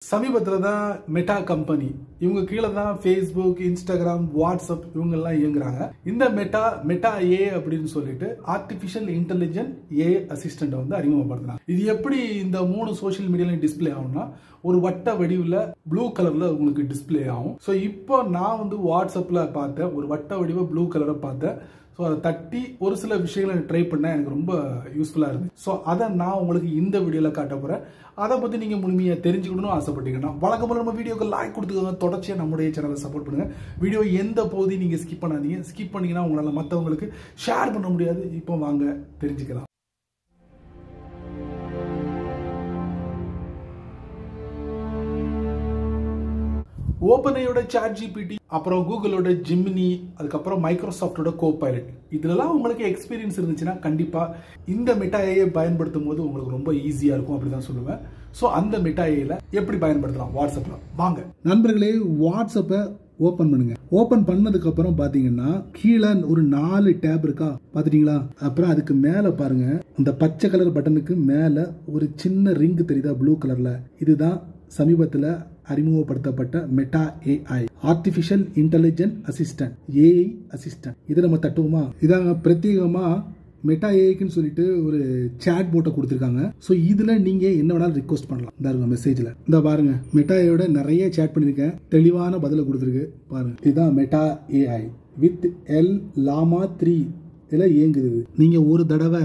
சமீபத்தில் தான் meta company இவங்க கீழே தான் ஃபேஸ்புக், இன்ஸ்டாகிராம், வாட்ஸ்அப் இவங்கெல்லாம் இயங்குறாங்க. இந்த மெட்டா ஏ அப்படின்னு சொல்லிட்டு ஆர்டிஃபிஷியல் இன்டெலிஜென்ட் ஏ அசிஸ்டன்ட் வந்து அறிமுகப்படுத்துறாங்க. இது எப்படி இந்த 3 சோஷியல் மீடியாலையும் டிஸ்பிளே ஆகும்னா, ஒரு வட்ட வடிவில் ப்ளூ கலர்ல உங்களுக்கு டிஸ்பிளே ஆகும். ஸோ இப்போ நான் வந்து வாட்ஸ்அப்ல பார்த்தேன், ஒரு வட்ட வடிவ ப்ளூ கலரை பார்த்தேன். ஸோ அதை தட்டி ஒரு சில விஷயங்களை ட்ரை பண்ண எனக்கு ரொம்ப யூஸ்ஃபுல்லாக இருந்துச்சு. ஸோ அதை நான் உங்களுக்கு இந்த வீடியோவில் காட்ட போகிறேன். அதை பற்றி நீங்கள் முழுமையாக தெரிஞ்சுக்கணும்னு ஆசைப்பட்டீங்கன்னா வழக்கம் போல நம்ம வீடியோக்கு லைக் கொடுத்துக்கோங்க. தொடர்ச்சியாக நம்முடைய சேனலை சப்போர்ட் பண்ணுங்கள். வீடியோ எந்த பகுதியும் நீங்கள் ஸ்கிப் பண்ணாதீங்க. ஸ்கிப் பண்ணிங்கன்னா உங்களால் மற்றவங்களுக்கு ஷேர் பண்ண முடியாது. இப்போ வாங்க தெரிஞ்சுக்கலாம். ஓப்பன்ஐயோட ChatGPT, அப்புறம் கூகுளோட ஜெமினி, அதுக்கப்புறம் மைக்ரோசாஃப்டோட கோபைலட், இதுலலாம் உங்களுக்கு எக்ஸ்பீரியன்ஸ் இருந்துச்சுன்னா கண்டிப்பா இந்த மெட்டா ஏஐ பயன்படுத்தும் போது உங்களுக்கு ரொம்ப ஈஸியா இருக்கும் அப்படிதான் சொல்லுவேன். ஸோ அந்த மெட்டா ஏஐல எப்படி பயன்படுத்தலாம் வாட்ஸ்அப்ல வாங்க. நண்பர்களே, வாட்ஸ்அப்பை ஓபன் பண்ணுங்க. ஓபன் பண்ணதுக்கு அப்புறம் பாத்தீங்கன்னா கீழே ஒரு 4 டேப் இருக்கா, பாத்துட்டீங்களா? அப்புறம் அதுக்கு மேல பாருங்க, அந்த பச்சை கலர் பட்டனுக்கு மேல ஒரு சின்ன ரிங் தெரியுதா ப்ளூ கலர்ல? இதுதான் சமீபத்தில் அறிமுகப்படுத்தப்பட்ட meta AI, artificial intelligent assistant, AI assistant. இதை நம்ம தட்டுவோமா? இதாங்க பிரத்யேகமா மெட்டா ஏஐக்குன்னு சொல்லிட்டு ஒரு சாட் போட்டை கொடுத்துருக்காங்க. ஸோ இதுல நீங்க என்ன வேணாலும் ரிக்வஸ்ட் பண்ணலாம். இந்த இருக்க மெசேஜ்ல இந்த பாருங்க, மெட்டா ஏஐயோட நிறைய சாட் பண்ணிருக்கேன், தெளிவான பதில கொடுத்துருக்கு பாருங்க. இதுதான் மெட்டா ஏஐ வித் எல் லாமா 3 இதுல இயங்குது. நீங்க ஒரு தடவை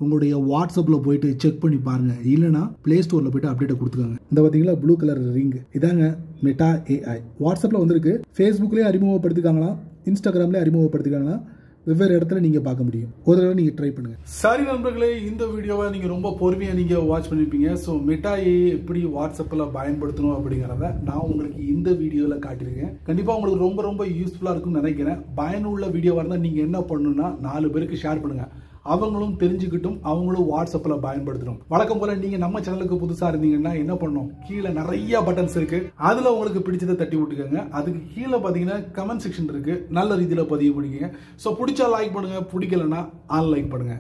உங்களுடைய வாட்ஸ்அப்ல போயிட்டு செக் பண்ணி பாருங்க, இல்லைன்னா பிளே ஸ்டோர்ல போயிட்டு அப்டேட் கொடுத்துக்காங்க. இந்த பாத்தீங்களா ப்ளூ கலர் ரிங், இதாங்க மெட்டா ஏஐ. வாட்ஸ்அப்ல வந்திருக்கு, ஃபேஸ்புக்லயே அறிமுகப்படுத்திருக்காங்களாம், இன்ஸ்டாகிராம்லயே அறிமுகப்படுத்திருக்காங்களா, வெவ்வேறு இடத்துல நீங்க பார்க்க முடியும். ஒரு தடவை நீங்க ட்ரை பண்ணுங்க. சரி நண்பர்களே, இந்த வீடியோவை நீங்க ரொம்ப பொறுமையா நீங்க வாட்ச் பண்ணிருப்பீங்க. ஸோ மெட்டா ஏஐ எப்படி வாட்ஸ்அப்ல பயன்படுத்தணும் அப்படிங்கிறத நான் உங்களுக்கு இந்த வீடியோல காட்டியிருக்கேன். கண்டிப்பா உங்களுக்கு ரொம்ப ரொம்ப யூஸ்ஃபுல்லா இருக்கும்னு நினைக்கிறேன். பயனுள்ள வீடியோவா இருந்தால் நீங்க என்ன பண்ணணும்னா 4 பேருக்கு ஷேர் பண்ணுங்க, அவங்களும் தெரிஞ்சுக்கிட்டும் அவங்களும் வாட்ஸ்அப்ல பயன்படுத்தணும். வழக்கம் போல நீங்க நம்ம சேனலுக்கு புதுசா இருந்தீங்கன்னா என்ன பண்ணணும், கீழே நிறைய பட்டன்ஸ் இருக்கு, அதுல உங்களுக்கு பிடிச்சதை தட்டி விட்டுக்கோங்க. அதுக்கு கீழே பாத்தீங்கன்னா கமெண்ட் செக்ஷன் இருக்கு, நல்ல ரீதியில பதிவு பண்ணிக்கங்க. ஸோ பிடிச்சா லைக் பண்ணுங்க, பிடிக்கலன்னா அன்லைக் பண்ணுங்க.